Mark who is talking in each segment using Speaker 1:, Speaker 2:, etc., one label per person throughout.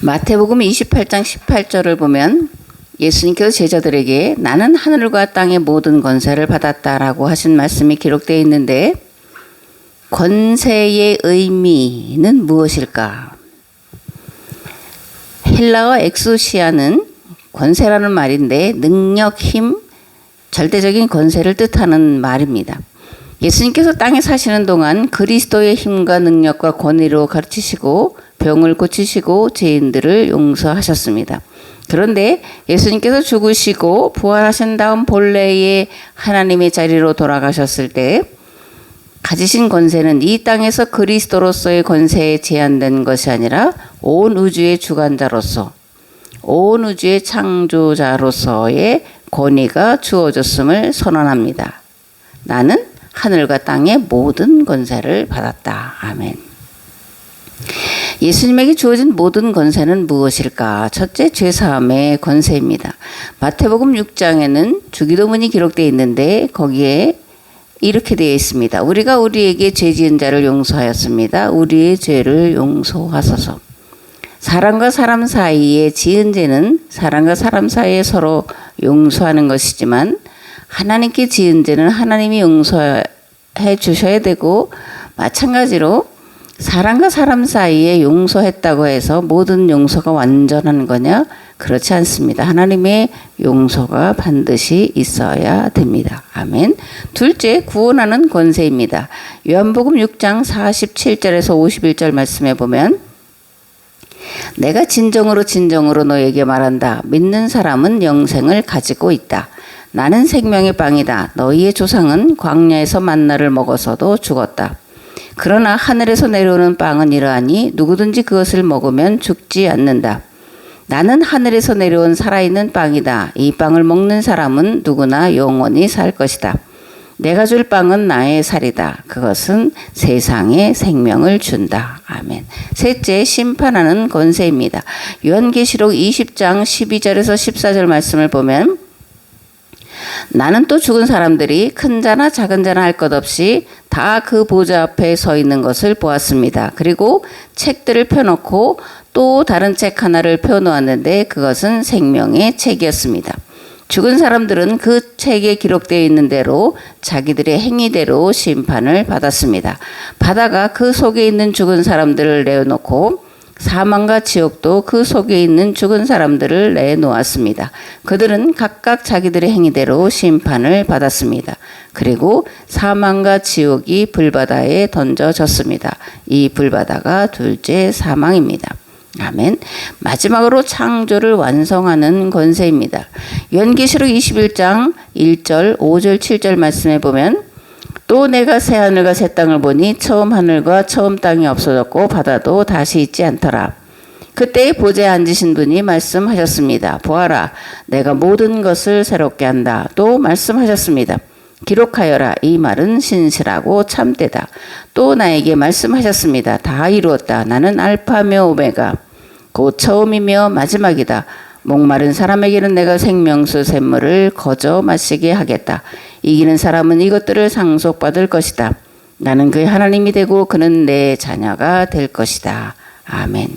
Speaker 1: 마태복음 28장 18절을 보면 예수님께서 제자들에게 나는 하늘과 땅의 모든 권세를 받았다라고 하신 말씀이 기록되어 있는데, 권세의 의미는 무엇일까? 헬라어 엑소시아는 권세라는 말인데 능력, 힘, 절대적인 권세를 뜻하는 말입니다. 예수님께서 땅에 사시는 동안 그리스도의 힘과 능력과 권위로 가르치시고 병을 고치시고 죄인들을 용서하셨습니다. 그런데 예수님께서 죽으시고 부활하신 다음 본래의 하나님의 자리로 돌아가셨을 때 가지신 권세는 이 땅에서 그리스도로서의 권세에 제한된 것이 아니라 온 우주의 주관자로서, 온 우주의 창조자로서의 권위가 주어졌음을 선언합니다. 나는 하늘과 땅의 모든 권세를 받았다. 아멘. 예수님에게 주어진 모든 권세는 무엇일까? 첫째, 죄사함의 권세입니다. 마태복음 6장에는 주기도문이 기록되어 있는데 거기에 이렇게 되어 있습니다. 우리가 우리에게 죄 지은 자를 용서하였습니다. 우리의 죄를 용서하소서. 사람과 사람 사이에 지은 죄는 사람과 사람 사이에 서로 용서하는 것이지만 하나님께 지은 죄는 하나님이 용서해 주셔야 되고, 마찬가지로 사람과 사람 사이에 용서했다고 해서 모든 용서가 완전한 거냐? 그렇지 않습니다. 하나님의 용서가 반드시 있어야 됩니다. 아멘. 둘째, 구원하는 권세입니다. 요한복음 6장 47절에서 51절 말씀에 보면 내가 진정으로 진정으로 너에게 말한다. 믿는 사람은 영생을 가지고 있다. 나는 생명의 빵이다. 너희의 조상은 광야에서 만나를 먹어서도 죽었다. 그러나 하늘에서 내려오는 빵은 이러하니 누구든지 그것을 먹으면 죽지 않는다. 나는 하늘에서 내려온 살아있는 빵이다. 이 빵을 먹는 사람은 누구나 영원히 살 것이다. 내가 줄 빵은 나의 살이다. 그것은 세상에 생명을 준다. 아멘. 셋째, 심판하는 권세입니다. 요한계시록 20장 12절에서 14절 말씀을 보면 나는 또 죽은 사람들이 큰 자나 작은 자나 할 것 없이 다 그 보좌 앞에 서 있는 것을 보았습니다. 그리고 책들을 펴놓고 또 다른 책 하나를 펴놓았는데 그것은 생명의 책이었습니다. 죽은 사람들은 그 책에 기록되어 있는 대로 자기들의 행위대로 심판을 받았습니다. 바다가 그 속에 있는 죽은 사람들을 내어놓고 사망과 지옥도 그 속에 있는 죽은 사람들을 내놓았습니다. 그들은 각각 자기들의 행위대로 심판을 받았습니다. 그리고 사망과 지옥이 불바다에 던져졌습니다. 이 불바다가 둘째 사망입니다. 아멘. 마지막으로 창조를 완성하는 권세입니다. 요한계시록 21장 1절, 5절, 7절 말씀에 보면 또 내가 새 하늘과 새 땅을 보니 처음 하늘과 처음 땅이 없어졌고 바다도 다시 있지 않더라. 그때 보좌에 앉으신 분이 말씀하셨습니다. 보아라, 내가 모든 것을 새롭게 한다. 또 말씀하셨습니다. 기록하여라. 이 말은 신실하고 참되다. 또 나에게 말씀하셨습니다. 다 이루었다. 나는 알파며 오메가 곧 처음이며 마지막이다. 목마른 사람에게는 내가 생명수 샘물을 거저 마시게 하겠다. 이기는 사람은 이것들을 상속받을 것이다. 나는 그의 하나님이 되고 그는 내 자녀가 될 것이다. 아멘.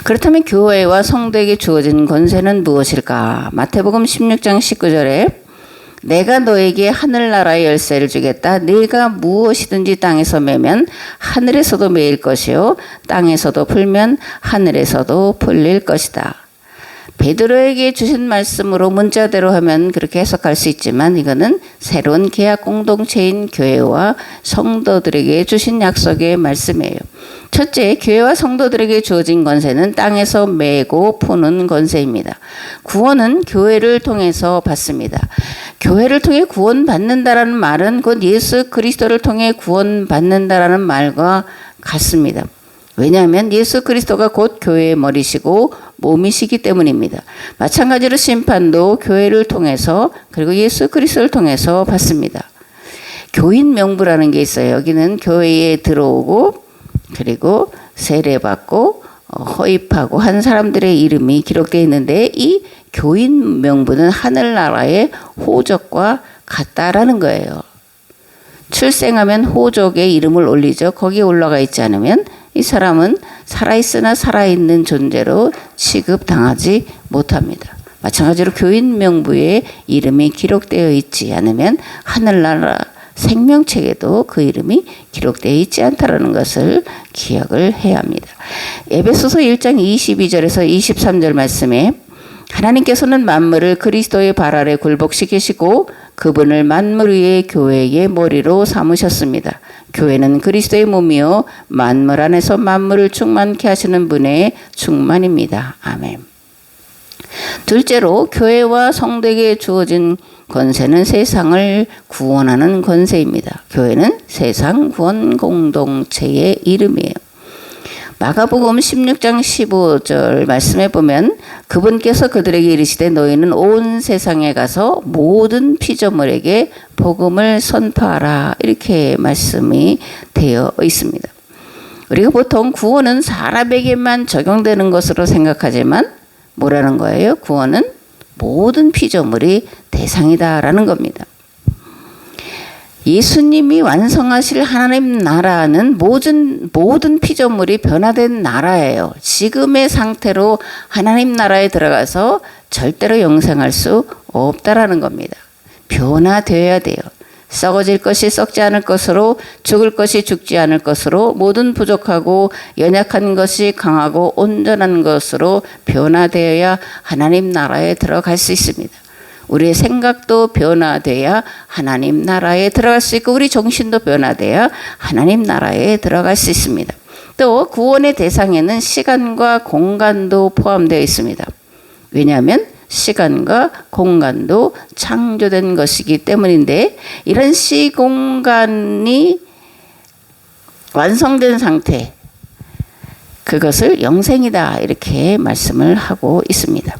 Speaker 1: 그렇다면 교회와 성도에게 주어진 권세는 무엇일까? 마태복음 16장 19절에 내가 너에게 하늘나라의 열쇠를 주겠다. 네가 무엇이든지 땅에서 매면 하늘에서도 매일 것이요 땅에서도 풀면 하늘에서도 풀릴 것이다. 베드로에게 주신 말씀으로 문자대로 하면 그렇게 해석할 수 있지만 이거는 새로운 계약 공동체인 교회와 성도들에게 주신 약속의 말씀이에요. 첫째, 교회와 성도들에게 주어진 권세는 땅에서 매고 푸는 권세입니다. 구원은 교회를 통해서 받습니다. 교회를 통해 구원받는다라는 말은 곧 예수 그리스도를 통해 구원받는다라는 말과 같습니다. 왜냐하면 예수 그리스도가 곧 교회의 머리시고 몸이시기 때문입니다. 마찬가지로 심판도 교회를 통해서 그리고 예수 그리스도를 통해서 받습니다. 교인 명부라는 게 있어요. 여기는 교회에 들어오고 그리고 세례받고 허입하고 한 사람들의 이름이 기록되어 있는데 이 교인 명부는 하늘나라의 호적과 같다라는 거예요. 출생하면 호적에 이름을 올리죠. 거기에 올라가 있지 않으면 이 사람은 살아있으나 살아있는 존재로 취급당하지 못합니다. 마찬가지로 교인 명부에 이름이 기록되어 있지 않으면 하늘나라 생명책에도 그 이름이 기록되어 있지 않다라는 것을 기억을 해야 합니다. 에베소서 1장 22절에서 23절 말씀에 하나님께서는 만물을 그리스도의 발 아래 굴복시키시고 그분을 만물 위의 교회의 머리로 삼으셨습니다. 교회는 그리스도의 몸이요 만물 안에서 만물을 충만케 하시는 분의 충만입니다. 아멘. 둘째로 교회와 성도에게 주어진 권세는 세상을 구원하는 권세입니다. 교회는 세상 구원 공동체의 이름이에요. 마가복음 16장 15절 말씀에 보면 그분께서 그들에게 이르시되 너희는 온 세상에 가서 모든 피조물에게 복음을 선포하라 이렇게 말씀이 되어 있습니다. 우리가 보통 구원은 사람에게만 적용되는 것으로 생각하지만 뭐라는 거예요? 구원은 모든 피조물이 대상이다라는 겁니다. 예수님이 완성하실 하나님 나라는 모든 피조물이 변화된 나라예요. 지금의 상태로 하나님 나라에 들어가서 절대로 영생할 수 없다라는 겁니다. 변화되어야 돼요. 썩어질 것이 썩지 않을 것으로, 죽을 것이 죽지 않을 것으로, 모든 부족하고 연약한 것이 강하고 온전한 것으로 변화되어야 하나님 나라에 들어갈 수 있습니다. 우리의 생각도 변화돼야 하나님 나라에 들어갈 수 있고 우리 정신도 변화돼야 하나님 나라에 들어갈 수 있습니다. 또 구원의 대상에는 시간과 공간도 포함되어 있습니다. 왜냐하면 시간과 공간도 창조된 것이기 때문인데 이런 시공간이 완성된 상태 그것을 영생이다 이렇게 말씀을 하고 있습니다.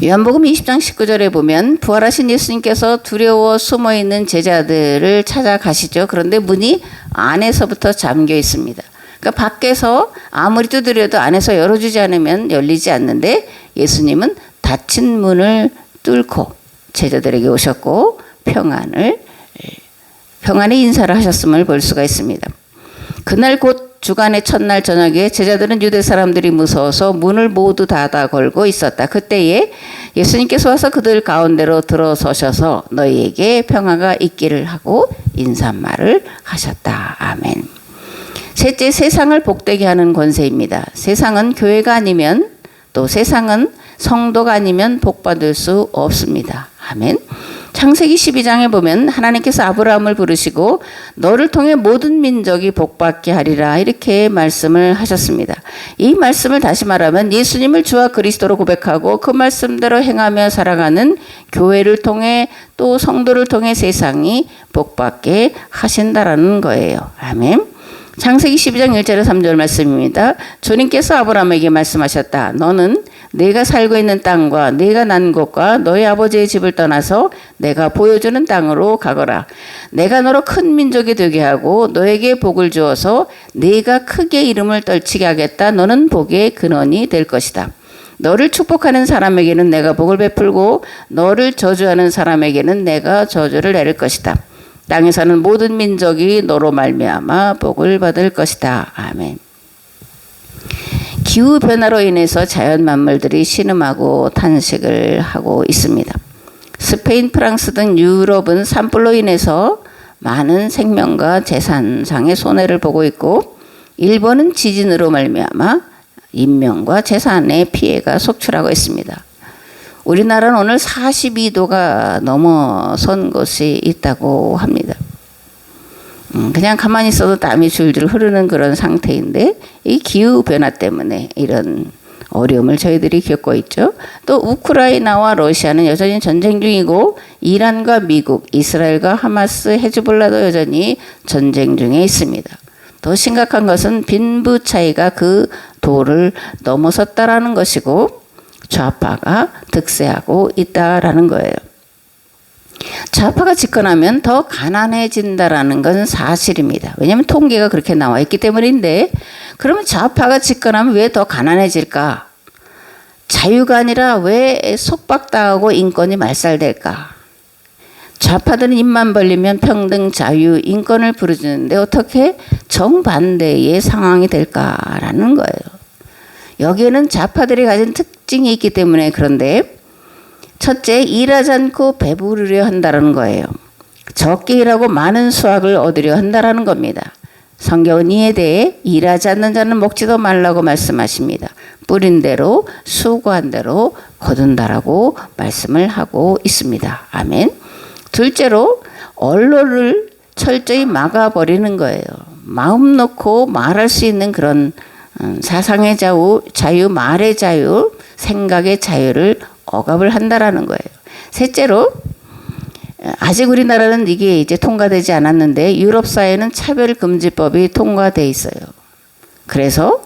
Speaker 1: 요한복음 20장 19절에 보면 부활하신 예수님께서 두려워 숨어있는 제자들을 찾아가시죠. 그런데 문이 안에서부터 잠겨 있습니다. 그러니까 밖에서 아무리 두드려도 안에서 열어주지 않으면 열리지 않는데 예수님은 닫힌 문을 뚫고 제자들에게 오셨고 평안의 인사를 하셨음을 볼 수가 있습니다. 그날 곧 주간의 첫날 저녁에 제자들은 유대 사람들이 무서워서 문을 모두 닫아 걸고 있었다. 그때에 예수님께서 와서 그들 가운데로 들어서셔서 너희에게 평화가 있기를 하고 인사말을 하셨다. 아멘. 셋째, 세상을 복되게 하는 권세입니다. 세상은 교회가 아니면 또 세상은 성도가 아니면 복받을 수 없습니다. 아멘. 창세기 12장에 보면 하나님께서 아브라함을 부르시고 너를 통해 모든 민족이 복받게 하리라 이렇게 말씀을 하셨습니다. 이 말씀을 다시 말하면 예수님을 주와 그리스도로 고백하고 그 말씀대로 행하며 살아가는 교회를 통해 또 성도를 통해 세상이 복받게 하신다라는 거예요. 아멘. 창세기 12장 1절에 3절 말씀입니다. 주님께서 아브라함에게 말씀하셨다. 너는 내가 살고 있는 땅과 내가 난 곳과 너희 아버지의 집을 떠나서 내가 보여주는 땅으로 가거라. 내가 너로 큰 민족이 되게 하고 너에게 복을 주어서 네가 크게 이름을 떨치게 하겠다. 너는 복의 근원이 될 것이다. 너를 축복하는 사람에게는 내가 복을 베풀고 너를 저주하는 사람에게는 내가 저주를 내릴 것이다. 땅에 사는 모든 민족이 너로 말미암아 복을 받을 것이다. 아멘. 기후변화로 인해서 자연 만물들이 신음하고 탄식을 하고 있습니다. 스페인, 프랑스 등 유럽은 산불로 인해서 많은 생명과 재산상의 손해를 보고 있고 일본은 지진으로 말미암아 인명과 재산의 피해가 속출하고 있습니다. 우리나라는 오늘 42도가 넘어선 곳이 있다고 합니다. 그냥 가만히 있어도 땀이 줄줄 흐르는 그런 상태인데 이 기후변화 때문에 이런 어려움을 저희들이 겪고 있죠. 또 우크라이나와 러시아는 여전히 전쟁 중이고 이란과 미국, 이스라엘과 하마스, 헤즈볼라도 여전히 전쟁 중에 있습니다. 더 심각한 것은 빈부 차이가 그 도를 넘어섰다라는 것이고 좌파가 득세하고 있다라는 거예요. 좌파가 집권하면 더 가난해진다라는 건 사실입니다. 왜냐하면 통계가 그렇게 나와 있기 때문인데 그러면 좌파가 집권하면 왜 더 가난해질까? 자유가 아니라 왜 속박당하고 인권이 말살될까? 좌파들은 입만 벌리면 평등, 자유, 인권을 부르짖는데 어떻게 정반대의 상황이 될까라는 거예요. 여기에는 좌파들이 가진 특징이 있기 때문에 그런데 첫째, 일하지 않고 배부르려 한다는 거예요. 적게 일하고 많은 수확을 얻으려 한다는 겁니다. 성경은 이에 대해 일하지 않는 자는 먹지도 말라고 말씀하십니다. 뿌린 대로 수고한 대로 거둔다라고 말씀을 하고 있습니다. 아멘. 둘째로 언어를 철저히 막아버리는 거예요. 마음 놓고 말할 수 있는 그런 사상의 자유, 말의 자유, 생각의 자유를 억압을 한다라는 거예요. 셋째로 아직 우리나라는 이게 이제 통과되지 않았는데 유럽 사회는 차별금지법이 통과돼 있어요. 그래서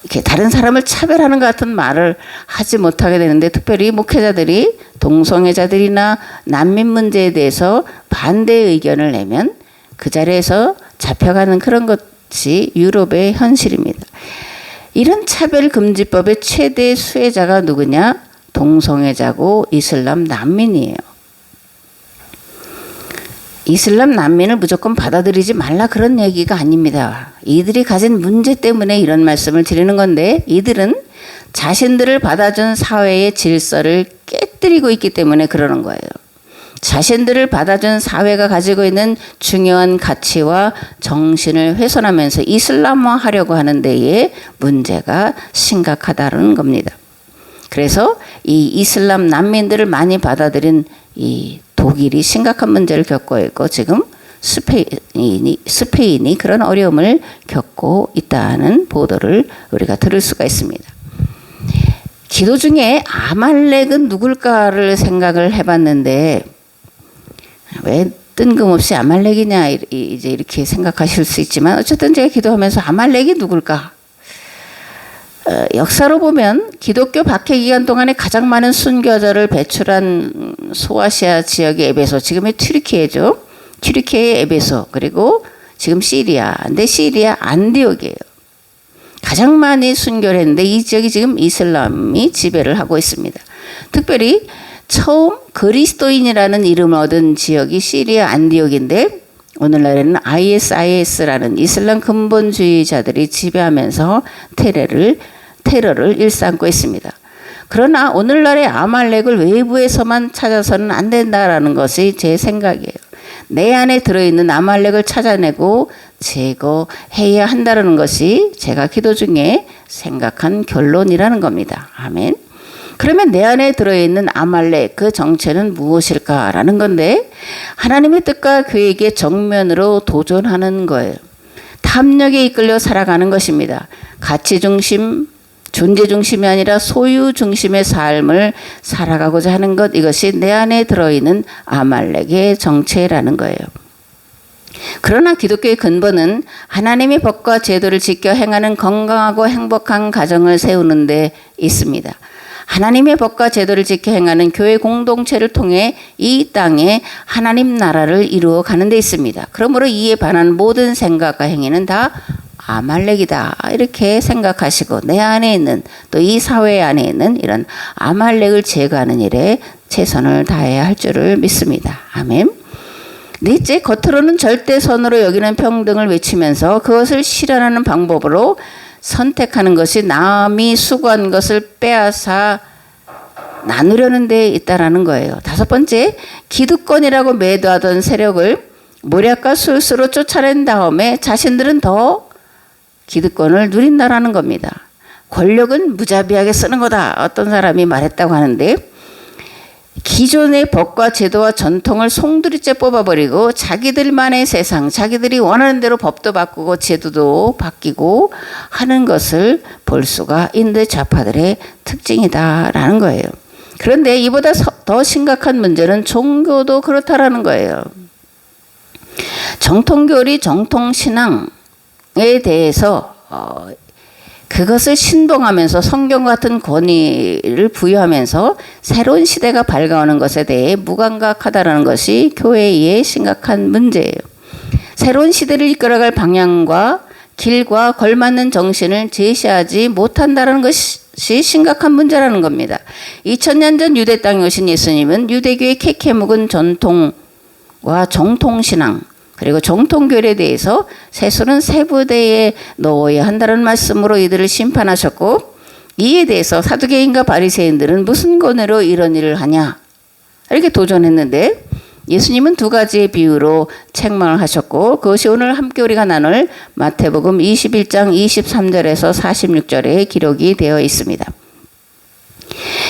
Speaker 1: 이렇게 다른 사람을 차별하는 것 같은 말을 하지 못하게 되는데 특별히 목회자들이 동성애자들이나 난민 문제에 대해서 반대 의견을 내면 그 자리에서 잡혀가는 그런 것이 유럽의 현실입니다. 이런 차별금지법의 최대 수혜자가 누구냐? 동성애자고 이슬람 난민이에요. 이슬람 난민을 무조건 받아들이지 말라 그런 얘기가 아닙니다. 이들이 가진 문제 때문에 이런 말씀을 드리는 건데 이들은 자신들을 받아준 사회의 질서를 깨뜨리고 있기 때문에 그러는 거예요. 자신들을 받아준 사회가 가지고 있는 중요한 가치와 정신을 훼손하면서 이슬람화하려고 하는 데에 문제가 심각하다는 겁니다. 그래서 이 이슬람 난민들을 많이 받아들인 이 독일이 심각한 문제를 겪고 있고 지금 스페인이 그런 어려움을 겪고 있다는 보도를 우리가 들을 수가 있습니다. 기도 중에 아말렉은 누굴까를 생각을 해봤는데 왜 뜬금없이 아말렉이냐 이제 이렇게 생각하실 수 있지만 어쨌든 제가 기도하면서 아말렉이 누굴까? 역사로 보면 기독교 박해 기간 동안에 가장 많은 순교자를 배출한 소아시아 지역의 에베소, 지금의 튀르키예죠. 튀르키예의 에베소, 그리고 지금 시리아, 근데 시리아 안디옥이에요. 가장 많이 순교를 했는데 이 지역이 지금 이슬람이 지배를 하고 있습니다. 특별히 처음 그리스도인이라는 이름을 얻은 지역이 시리아 안디옥인데 오늘날에는 ISIS라는 이슬람 근본주의자들이 지배하면서 테러를 일삼고 있습니다. 그러나 오늘날의 아말렉을 외부에서만 찾아서는 안 된다라는 것이 제 생각이에요. 내 안에 들어있는 아말렉을 찾아내고 제거해야 한다는 것이 제가 기도 중에 생각한 결론이라는 겁니다. 아멘. 그러면 내 안에 들어있는 아말렉 그 정체는 무엇일까라는 건데 하나님의 뜻과 계획에 정면으로 도전하는 거예요. 탐욕에 이끌려 살아가는 것입니다. 가치 중심, 존재 중심이 아니라 소유 중심의 삶을 살아가고자 하는 것, 이것이 내 안에 들어있는 아말렉의 정체라는 거예요. 그러나 기독교의 근본은 하나님의 법과 제도를 지켜 행하는 건강하고 행복한 가정을 세우는 데 있습니다. 하나님의 법과 제도를 지켜 행하는 교회 공동체를 통해 이 땅에 하나님 나라를 이루어 가는 데 있습니다. 그러므로 이에 반한 모든 생각과 행위는 다 아말렉이다 이렇게 생각하시고 내 안에 있는 또 이 사회 안에 있는 이런 아말렉을 제거하는 일에 최선을 다해야 할 줄을 믿습니다. 아멘. 넷째, 겉으로는 절대선으로 여기는 평등을 외치면서 그것을 실현하는 방법으로 선택하는 것이 남이 수고한 것을 빼앗아 나누려는 데 있다라는 거예요. 다섯 번째, 기득권이라고 매도하던 세력을 모략과 술수로 쫓아낸 다음에 자신들은 더 기득권을 누린다라는 겁니다. 권력은 무자비하게 쓰는 거다. 어떤 사람이 말했다고 하는데 기존의 법과 제도와 전통을 송두리째 뽑아버리고 자기들만의 세상, 자기들이 원하는 대로 법도 바꾸고 제도도 바뀌고 하는 것을 볼 수가 있는 좌파들의 특징이다라는 거예요. 그런데 이보다 더 심각한 문제는 종교도 그렇다라는 거예요. 정통교리, 정통신앙에 대해서 그것을 신봉하면서 성경 같은 권위를 부여하면서 새로운 시대가 밝아오는 것에 대해 무감각하다는 것이 교회의 심각한 문제예요. 새로운 시대를 이끌어갈 방향과 길과 걸맞는 정신을 제시하지 못한다는 것이 심각한 문제라는 겁니다. 2000년 전 유대 땅에 오신 예수님은 유대교의 캐캐 묵은 전통과 정통신앙 그리고 정통교회에 대해서 세수는 세 부대에 넣어야 한다는 말씀으로 이들을 심판하셨고, 이에 대해서 사두개인과 바리새인들은 무슨 권위로 이런 일을 하냐 이렇게 도전했는데, 예수님은 두 가지의 비유로 책망을 하셨고, 그것이 오늘 함께 우리가 나눌 마태복음 21장 23절에서 46절에 기록이 되어 있습니다.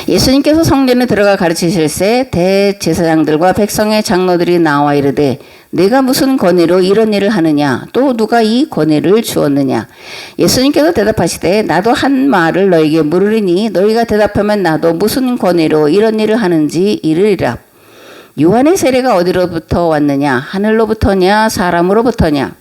Speaker 1: 예수님께서 성전에 들어가 가르치실새 대제사장들과 백성의 장로들이 나와 이르되 내가 무슨 권위로 이런 일을 하느냐, 또 누가 이 권위를 주었느냐. 예수님께서 대답하시되 나도 한 말을 너에게 물으리니 너희가 대답하면 나도 무슨 권위로 이런 일을 하는지 이르리라. 요한의 세례가 어디로부터 왔느냐, 하늘로부터냐 사람으로부터냐.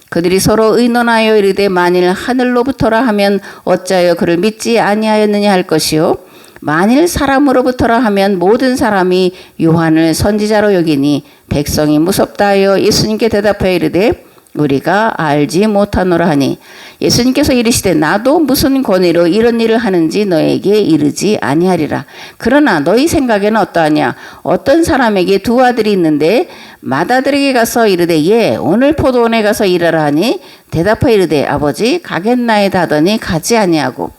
Speaker 1: 그들이 서로 의논하여 이르되 만일 하늘로부터라 하면 어찌하여 그를 믿지 아니하였느냐 할 것이요, 만일 사람으로부터라 하면 모든 사람이 요한을 선지자로 여기니 백성이 무섭다 하여 예수님께 대답하여 이르되 우리가 알지 못하노라 하니, 예수님께서 이르시되 나도 무슨 권위로 이런 일을 하는지 너에게 이르지 아니하리라. 그러나 너희 생각에는 어떠하냐. 어떤 사람에게 두 아들이 있는데 맏아들에게 가서 이르되 예 오늘 포도원에 가서 일하라 하니 대답하여 이르되 아버지 가겠나이다 하더니 가지 아니하고,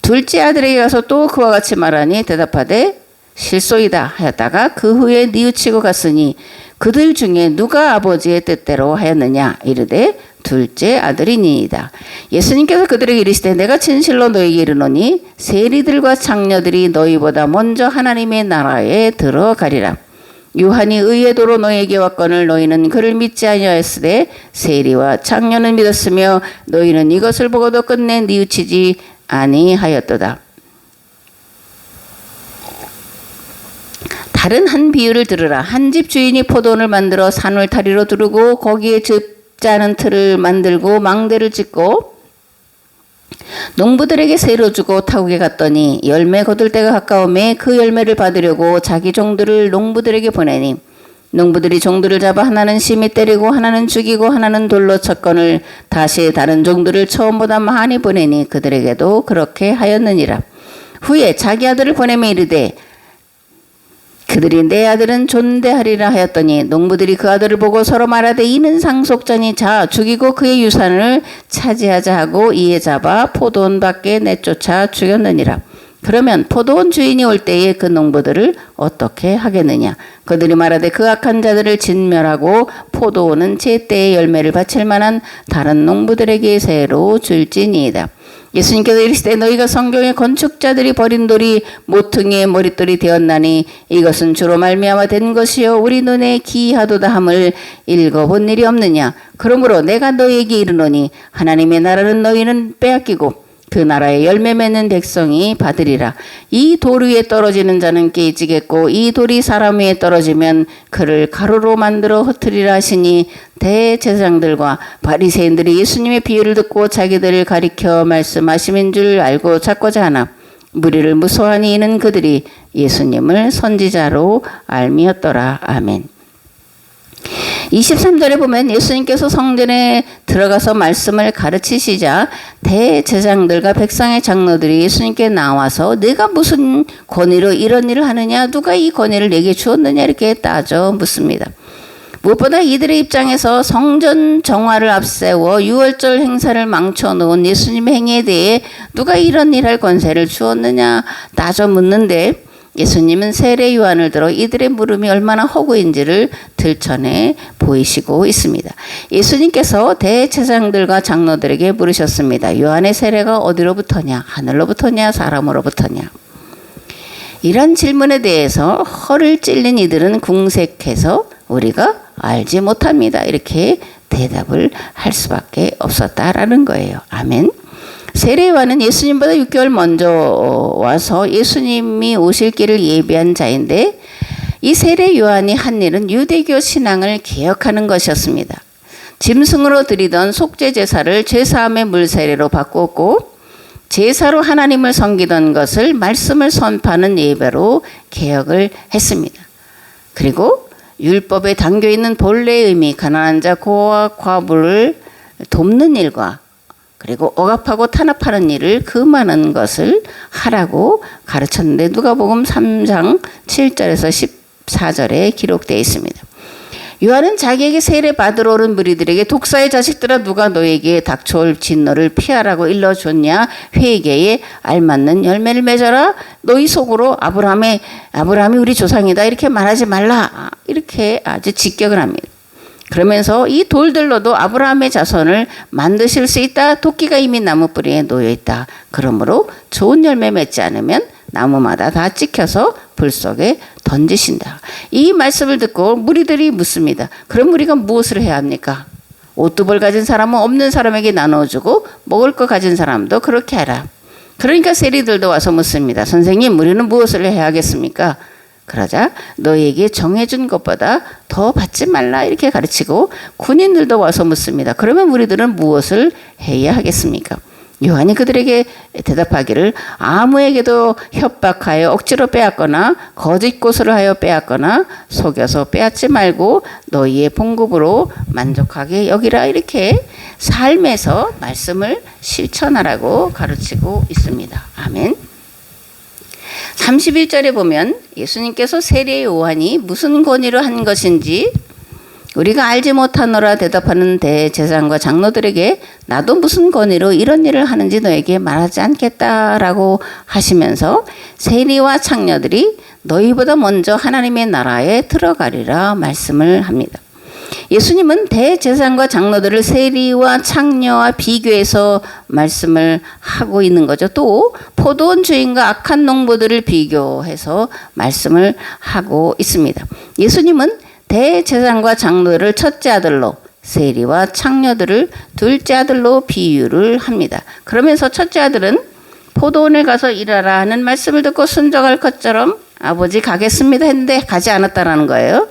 Speaker 1: 둘째 아들에게 가서 또 그와 같이 말하니 대답하되 실소이다 하였다가 그 후에 뉘우치고 갔으니 그들 중에 누가 아버지의 뜻대로 하였느냐. 이르되 둘째 아들이니이다. 예수님께서 그들에게 이르시되 내가 진실로 너에게 이르노니 세리들과 장녀들이 너희보다 먼저 하나님의 나라에 들어가리라. 요한이 의의 도로 너희에게 왔거늘 너희는 그를 믿지 아니하였으되 세리와 장녀는 믿었으며 너희는 이것을 보고도 끝내 뉘우치지 아니하였도다. 다른 한 비유를 들으라. 한 집 주인이 포도원을 만들어 산울타리로 두르고 거기에 즙짜는 틀을 만들고 망대를 짓고 농부들에게 세로 주고 타국에 갔더니 열매 거둘 때가 가까우매 그 열매를 받으려고 자기 종들을 농부들에게 보내니, 농부들이 종들을 잡아 하나는 심히 때리고 하나는 죽이고 하나는 돌로 쳤거늘 다시 다른 종들을 처음보다 많이 보내니 그들에게도 그렇게 하였느니라. 후에 자기 아들을 보내며 이르되 그들이 내 아들은 존대하리라 하였더니 농부들이 그 아들을 보고 서로 말하되 이는 상속자니 자 죽이고 그의 유산을 차지하자 하고 이에 잡아 포도원 밖에 내쫓아 죽였느니라. 그러면 포도원 주인이 올 때에 그 농부들을 어떻게 하겠느냐. 그들이 말하되 그 악한 자들을 진멸하고 포도원은 제때에 열매를 바칠 만한 다른 농부들에게 새로 줄지니이다. 예수님께서 이르시되 너희가 성경의 건축자들이 버린 돌이 모퉁이의 머릿돌이 되었나니 이것은 주로 말미암아 된 것이요 우리 눈에 기이하도다 함을 읽어본 일이 없느냐. 그러므로 내가 너희에게 이르노니 하나님의 나라는 너희는 빼앗기고 그 나라의 열매 맺는 백성이 받으리라. 이 돌 위에 떨어지는 자는 깨지겠고 이 돌이 사람 위에 떨어지면 그를 가루로 만들어 흩으리라 하시니, 대제사장들과 바리새인들이 예수님의 비유를 듣고 자기들을 가리켜 말씀하심인 줄 알고 찾고자 하나 무리를 무서워하니 이는 그들이 예수님을 선지자로 알미었더라. 아멘. 23절에 보면 예수님께서 성전에 들어가서 말씀을 가르치시자 대제사장들과 백성의 장로들이 예수님께 나와서 내가 무슨 권위로 이런 일을 하느냐, 누가 이 권위를 내게 주었느냐 이렇게 따져 묻습니다. 무엇보다 이들의 입장에서 성전 정화를 앞세워 유월절 행사를 망쳐놓은 예수님의 행위에 대해 누가 이런 일할 권세를 주었느냐 따져 묻는데, 예수님은 세례 요한을 들어 이들의 물음이 얼마나 허구인지를 들춰내 보이시고 있습니다. 예수님께서 대제사장들과 장로들에게 물으셨습니다. 요한의 세례가 어디로부터냐, 하늘로부터냐 사람으로부터냐. 이런 질문에 대해서 허를 찔린 이들은 궁색해서 우리가 알지 못합니다 이렇게 대답을 할 수밖에 없었다라는 거예요. 아멘. 세례 요한은 예수님보다 6개월 먼저 와서 예수님이 오실 길을 예비한 자인데, 이 세례 요한이 한 일은 유대교 신앙을 개혁하는 것이었습니다. 짐승으로 드리던 속죄 제사를 죄사함의 물세례로 바꾸었고, 제사로 하나님을 섬기던 것을 말씀을 선포하는 예배로 개혁을 했습니다. 그리고 율법에 담겨있는 본래의 의미, 가난한 자 고아 과부를 돕는 일과 그리고 억압하고 탄압하는 일을 그만한 것을 하라고 가르쳤는데 누가복음 3장 7절에서 14절에 기록되어 있습니다. 요한은 자기에게 세례 받으러 오는 무리들에게 독사의 자식들아 누가 너에게 닥쳐올 진노를 피하라고 일러줬냐 회개에 알맞는 열매를 맺어라 너희 속으로 아브라함이 우리 조상이다 이렇게 말하지 말라 이렇게 아주 직격을 합니다. 그러면서 이 돌들로도 아브라함의 자손을 만드실 수 있다. 도끼가 이미 나무 뿌리에 놓여 있다. 그러므로 좋은 열매 맺지 않으면 나무마다 다 찍혀서 불 속에 던지신다. 이 말씀을 듣고 무리들이 묻습니다. 그럼 우리가 무엇을 해야 합니까? 옷두벌 가진 사람은 없는 사람에게 나눠주고 먹을 거 가진 사람도 그렇게 하라. 그러니까 세리들도 와서 묻습니다. 선생님, 우리는 무엇을 해야 하겠습니까? 그러자 너에게 정해준 것보다 더 받지 말라 이렇게 가르치고 군인들도 와서 묻습니다. 그러면 우리들은 무엇을 해야 하겠습니까? 요한이 그들에게 대답하기를 아무에게도 협박하여 억지로 빼앗거나 거짓 고소를 하여 빼앗거나 속여서 빼앗지 말고 너희의 봉급으로 만족하게 여기라 이렇게 삶에서 말씀을 실천하라고 가르치고 있습니다. 아멘. 31절에 보면 예수님께서 세례 요한이 무슨 권위로 한 것인지 우리가 알지 못하노라 대답하는 대제사장과 장로들에게 나도 무슨 권위로 이런 일을 하는지 너에게 말하지 않겠다라고 하시면서 세리와 창녀들이 너희보다 먼저 하나님의 나라에 들어가리라 말씀을 합니다. 예수님은 대제사장과 장로들을 세리와 창녀와 비교해서 말씀을 하고 있는 거죠. 또 포도원 주인과 악한 농부들을 비교해서 말씀을 하고 있습니다. 예수님은 대제사장과 장로들을 첫째 아들로 세리와 창녀들을 둘째 아들로 비유를 합니다. 그러면서 첫째 아들은 포도원에 가서 일하라 하는 말씀을 듣고 순종할 것처럼 아버지 가겠습니다 했는데 가지 않았다라는 거예요.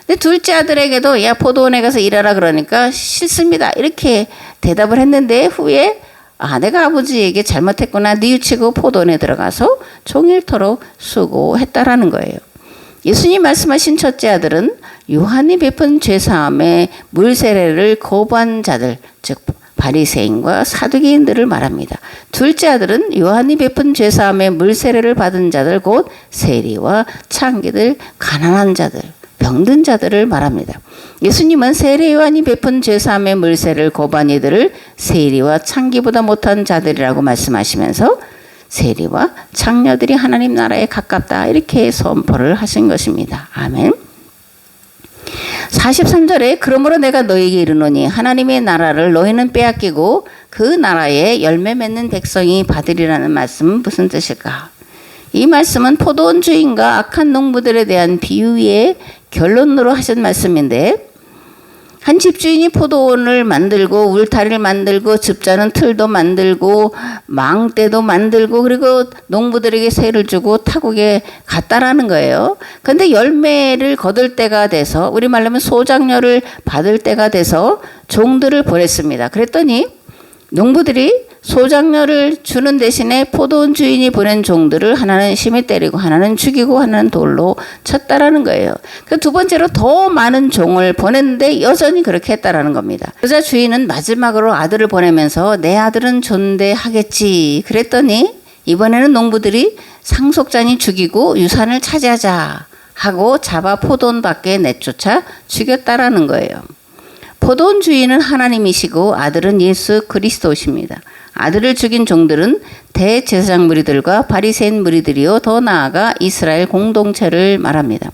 Speaker 1: 근데 둘째 아들에게도 야 포도원에 가서 일하라 그러니까 싫습니다 이렇게 대답을 했는데 후에 내가 아버지에게 잘못했구나 뉘우치고 포도원에 들어가서 종일토록 수고했다라는 거예요. 예수님 말씀하신 첫째 아들은 요한이 베푼 죄사함의 물세례를 거부한 자들 즉 바리새인과 사두개인들을 말합니다. 둘째 아들은 요한이 베푼 죄사함의 물세례를 받은 자들 곧 세리와 창기들 가난한 자들 병든 자들을 말합니다. 예수님은 세례 요한이 베푼 죄사함의 물세례를 거부한 이들을 세리와 창기보다 못한 자들이라고 말씀하시면서 세리와 창녀들이 하나님 나라에 가깝다 이렇게 선포를 하신 것입니다. 아멘. 43절에 그러므로 내가 너에게 이르노니 하나님의 나라를 너희는 빼앗기고 그 나라에 열매 맺는 백성이 받으리라는 말씀은 무슨 뜻일까? 이 말씀은 포도원 주인과 악한 농부들에 대한 비유의 결론으로 하신 말씀인데 한 집주인이 포도원을 만들고 울타리를 만들고 즙자는 틀도 만들고 망대도 만들고 그리고 농부들에게 세를 주고 타국에 갔다라는 거예요. 그런데 열매를 거둘 때가 돼서 우리말로 하면 소작료를 받을 때가 돼서 종들을 보냈습니다. 그랬더니 농부들이 소작료를 주는 대신에 포도원 주인이 보낸 종들을 하나는 심히 때리고 하나는 죽이고 하나는 돌로 쳤다라는 거예요. 그 두 번째로 더 많은 종을 보냈는데 여전히 그렇게 했다라는 겁니다. 그러자 주인은 마지막으로 아들을 보내면서 내 아들은 존대하겠지 그랬더니 이번에는 농부들이 상속자니 죽이고 유산을 차지하자 하고 잡아 포도원 밖에 내쫓아 죽였다라는 거예요. 포도원 주인은 하나님이시고 아들은 예수 그리스도십니다. 아들을 죽인 종들은 대제사장 무리들과 바리새인 무리들이요 더 나아가 이스라엘 공동체를 말합니다.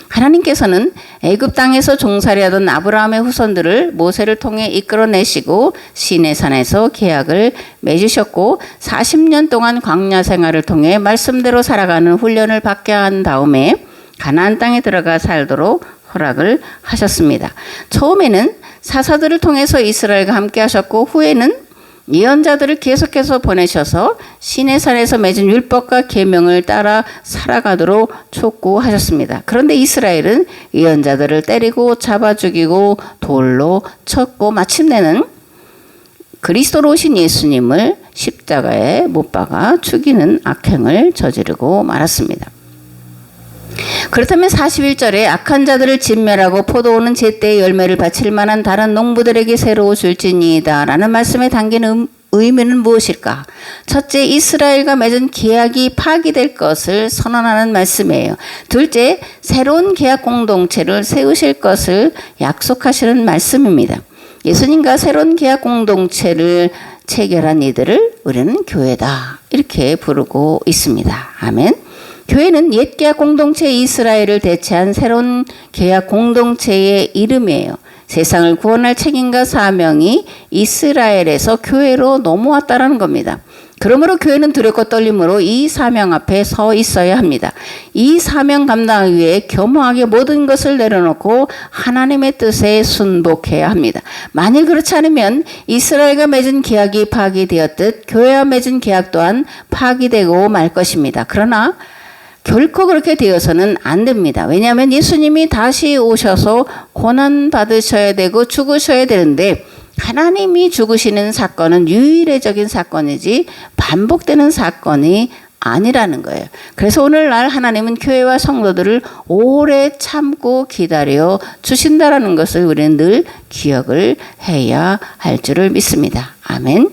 Speaker 1: 하나님께서는 애굽 땅에서 종살이하던 아브라함의 후손들을 모세를 통해 이끌어내시고 시내산에서 계약을 맺으셨고 40년 동안 광야 생활을 통해 말씀대로 살아가는 훈련을 받게 한 다음에 가나안 땅에 들어가 살도록 허락을 하셨습니다. 처음에는 사사들을 통해서 이스라엘과 함께 하셨고 후에는 예언자들을 계속해서 보내셔서 시내산에서 맺은 율법과 계명을 따라 살아가도록 촉구하셨습니다. 그런데 이스라엘은 예언자들을 때리고 잡아 죽이고 돌로 쳤고 마침내는 그리스도로 오신 예수님을 십자가에 못 박아 죽이는 악행을 저지르고 말았습니다. 그렇다면 41절에 악한 자들을 진멸하고 포도원은 제때의 열매를 바칠 만한 다른 농부들에게 새로 줄지니이다 라는 말씀에 담긴 의미는 무엇일까? 첫째, 이스라엘과 맺은 계약이 파기될 것을 선언하는 말씀이에요. 둘째, 새로운 계약 공동체를 세우실 것을 약속하시는 말씀입니다. 예수님과 새로운 계약 공동체를 체결한 이들을 우리는 교회다 이렇게 부르고 있습니다. 아멘. 교회는 옛 계약 공동체 이스라엘을 대체한 새로운 계약 공동체의 이름이에요. 세상을 구원할 책임과 사명이 이스라엘에서 교회로 넘어왔다는 겁니다. 그러므로 교회는 두렵고 떨림으로 이 사명 앞에 서 있어야 합니다. 이 사명 감당하기 위해 겸허하게 모든 것을 내려놓고 하나님의 뜻에 순복해야 합니다. 만일 그렇지 않으면 이스라엘과 맺은 계약이 파기되었듯 교회와 맺은 계약 또한 파기되고 말 것입니다. 그러나 결코 그렇게 되어서는 안 됩니다. 왜냐하면 예수님이 다시 오셔서 고난 받으셔야 되고 죽으셔야 되는데 하나님이 죽으시는 사건은 유일적인 사건이지 반복되는 사건이 아니라는 거예요. 그래서 오늘날 하나님은 교회와 성도들을 오래 참고 기다려 주신다라는 것을 우리는 늘 기억을 해야 할 줄을 믿습니다. 아멘.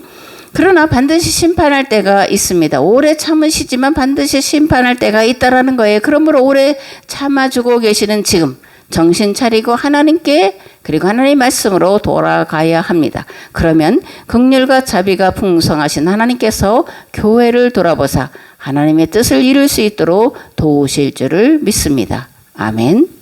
Speaker 1: 그러나 반드시 심판할 때가 있습니다. 오래 참으시지만 반드시 심판할 때가 있다라는 거예요. 그러므로 오래 참아주고 계시는 지금 정신 차리고 하나님께 그리고 하나님의 말씀으로 돌아가야 합니다. 그러면 긍휼과 자비가 풍성하신 하나님께서 교회를 돌아보사 하나님의 뜻을 이룰 수 있도록 도우실 줄을 믿습니다. 아멘.